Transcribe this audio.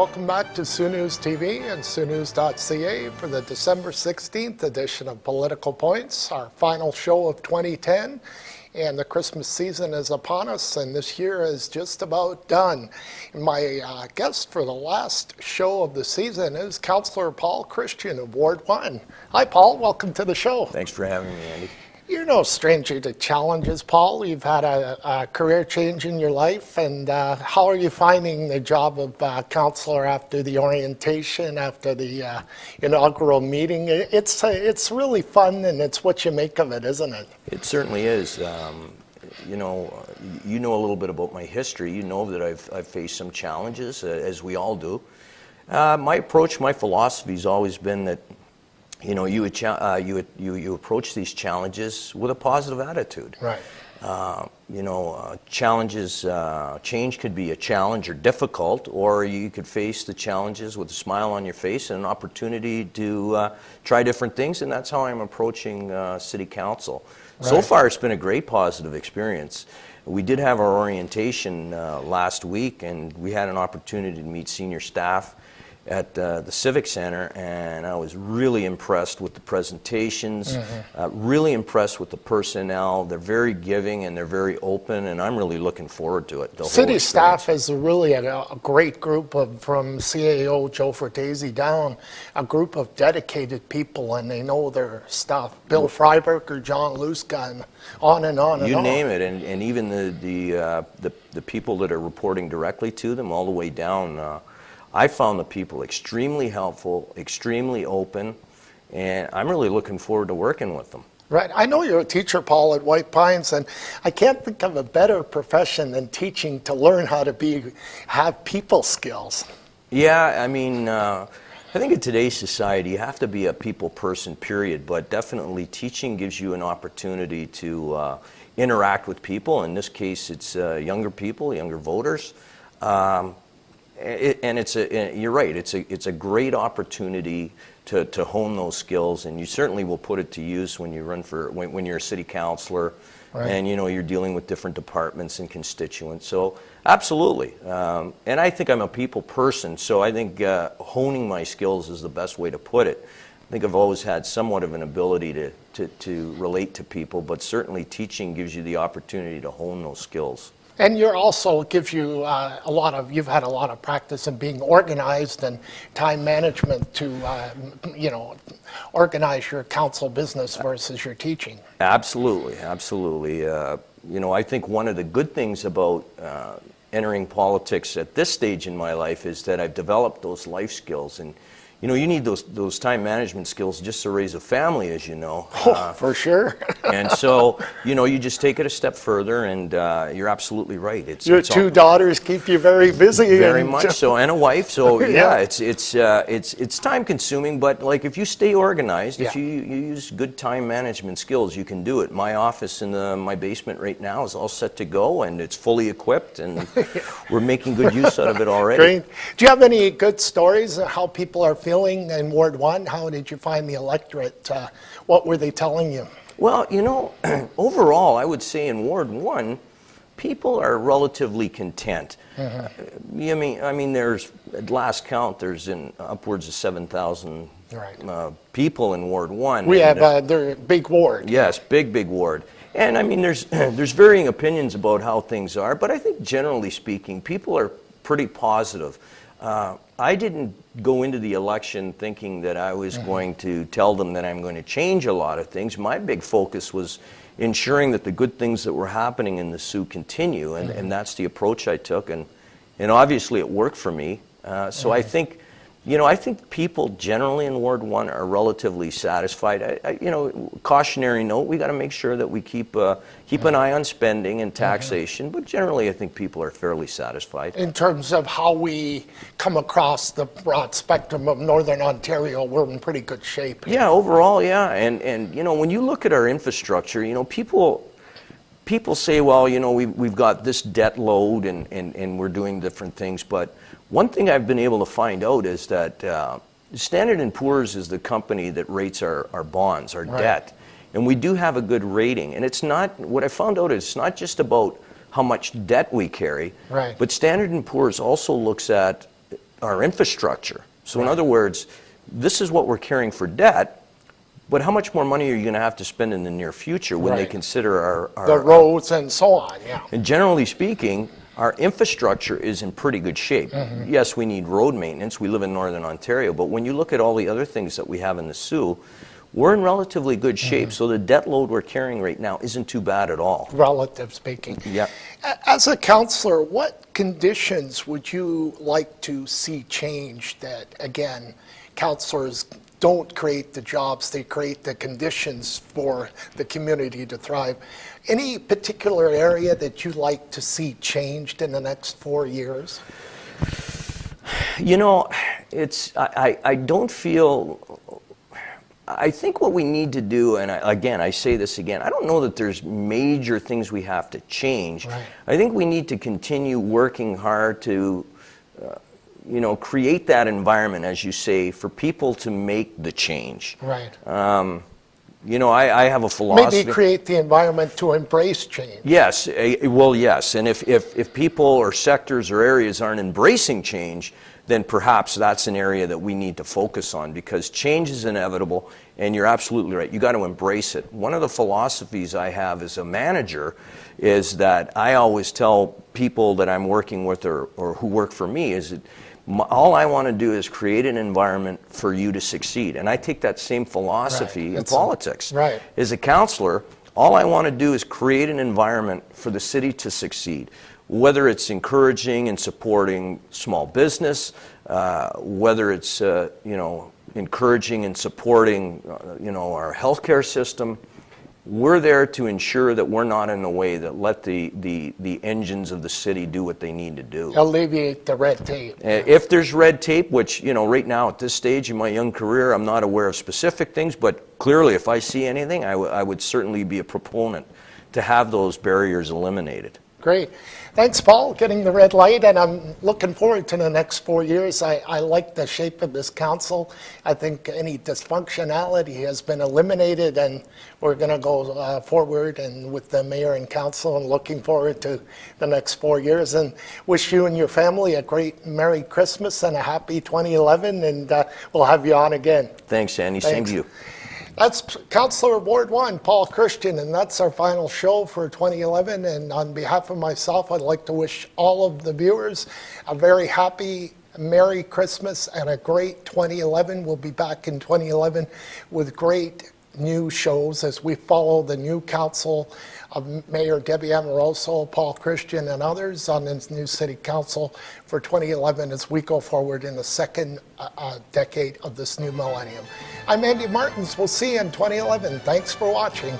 welcome back to Sioux News TV and SiouxNews.ca for the December 16th edition of Political Points, our final show of 2010. And the Christmas season is upon us, and this year is just about done. And my guest for the last show of the season is Councillor Paul Christian of Ward 1. Hi, Paul. Welcome to the show. Thanks for having me, Andy. You're no stranger to challenges, Paul. You've had a career change in your life, and how are you finding the job of councillor after the orientation, after the inaugural meeting? It's really fun, and it's what you make of it, isn't it? It certainly is. You know a little bit about my history. You know that I've faced some challenges, as we all do. My approach, my philosophy has always been that you approach these challenges with a positive attitude. Right. Challenges, change could be a challenge or difficult, or you could face the challenges with a smile on your face and an opportunity to try different things, and that's how I'm approaching City Council. Right. So far, it's been a great positive experience. We did have our orientation last week, and we had an opportunity to meet senior staff at the Civic Center, and I was really impressed with the presentations, really impressed with the personnel. They're very giving and they're very open, and I'm really looking forward to it. City staff is really a great group from CAO Joe Fortese down, a group of dedicated people, and they know their stuff. Bill Freiberg or John Luska, and on and on and on. You name it, and even the people that are reporting directly to them all the way down. I found the people extremely helpful, extremely open, and I'm really looking forward to working with them. Right. I know you're a teacher, Paul, at White Pines, and I can't think of a better profession than teaching to learn how to have people skills. Yeah, I mean, I think in today's society you have to be a people person, period, but definitely teaching gives you an opportunity to interact with people. In this case, it's younger people, younger voters. You're right. It's a great opportunity to hone those skills, and you certainly will put it to use when you when you're a city councillor, right. And you're dealing with different departments and constituents. So absolutely, and I think I'm a people person. So I think honing my skills is the best way to put it. I think I've always had somewhat of an ability to relate to people, but certainly teaching gives you the opportunity to hone those skills. And you're also gives you you've had a lot of practice in being organized and time management to, organize your council business versus your teaching. Absolutely, absolutely. I think one of the good things about entering politics at this stage in my life is that I've developed those life skills, and you need those time management skills just to raise a family, as you know. For sure. And so, you just take it a step further, and you're absolutely right. Your two daughters keep you very busy. Very much so, and a wife. So yeah, it's time consuming, but like if you stay organized, if you use good time management skills, you can do it. My office in my basement right now is all set to go, and it's fully equipped, and we're making good use out of it already. Great. Do you have any good stories of how people are feeling in Ward 1? How did you find the electorate? What were they telling you? Well, overall, I would say in Ward 1, people are relatively content. I mean, there's, at last count, there's upwards of 7,000 people in Ward 1. We have their big ward. Yes, big ward. And I mean, there's varying opinions about how things are, but I think generally speaking, people are pretty positive. I didn't go into the election thinking that I was going to tell them that I'm going to change a lot of things. My big focus was ensuring that the good things that were happening in the Sioux continue, and that's the approach I took, and obviously it worked for me. So I think, I think people generally in Ward 1 are relatively satisfied. Cautionary note, we got to make sure that we keep an eye on spending and taxation, but generally I think people are fairly satisfied. In terms of how we come across the broad spectrum of Northern Ontario, we're in pretty good shape. Yeah, overall, yeah. And when you look at our infrastructure, people say, well, we've got this debt load and we're doing different things, but one thing I've been able to find out is that Standard & Poor's is the company that rates our bonds, our debt. And we do have a good rating. And it's not, what I found out is it's not just about how much debt we carry, but Standard & Poor's also looks at our infrastructure. So in other words, this is what we're carrying for debt, but how much more money are you going to have to spend in the near future when they Right. consider our The roads and so on, yeah. and generally speaking, our infrastructure is in pretty good shape. Yes, we need road maintenance. We live in Northern Ontario, but when you look at all the other things that we have in the Soo, we're in relatively good shape. So the debt load we're carrying right now isn't too bad at all. Relative speaking. Yeah. As a counselor, what conditions would you like to see changed that, again, counselors don't create the jobs, they create the conditions for the community to thrive? Any particular area that you'd like to see changed in the next 4 years? You know, I don't feel, I think what we need to do, and I say this again, I don't know that there's major things we have to change. Right. I think we need to continue working hard to, create that environment, as you say, for people to make the change. Right. I have a philosophy. Maybe create the environment to embrace change. Yes, well, yes, and if people or sectors or areas aren't embracing change, then perhaps that's an area that we need to focus on, because change is inevitable, and you're absolutely right. You got to embrace it. One of the philosophies I have as a manager is that I always tell people that I'm working with or who work for me is that all I want to do is create an environment for you to succeed. And I take that same philosophy in politics. Right. As a counselor, all I want to do is create an environment for the city to succeed. Whether it's encouraging and supporting small business, whether it's encouraging and supporting our healthcare system, we're there to ensure that we're not in the way that let the engines of the city do what they need to do. Alleviate the red tape. If there's red tape, which right now at this stage in my young career, I'm not aware of specific things, but clearly if I see anything, I would certainly be a proponent to have those barriers eliminated. Great. Thanks, Paul, getting the red light, and I'm looking forward to the next 4 years. I like the shape of this council. I think any dysfunctionality has been eliminated, and we're going to go forward and with the mayor and council, and looking forward to the next 4 years, and wish you and your family a great Merry Christmas and a happy 2011, and we'll have you on again. Thanks, Andy. Same to you. That's Councillor Ward 1, Paul Christian, and that's our final show for 2011. And on behalf of myself, I'd like to wish all of the viewers a very happy, Merry Christmas and a great 2011. We'll be back in 2011 with great new shows as we follow the new council of Mayor Debbie Amoroso, Paul Christian, and others on this new city council for 2011 as we go forward in the second decade of this new millennium. I'm Andy Martins. We'll see you in 2011. Thanks for watching.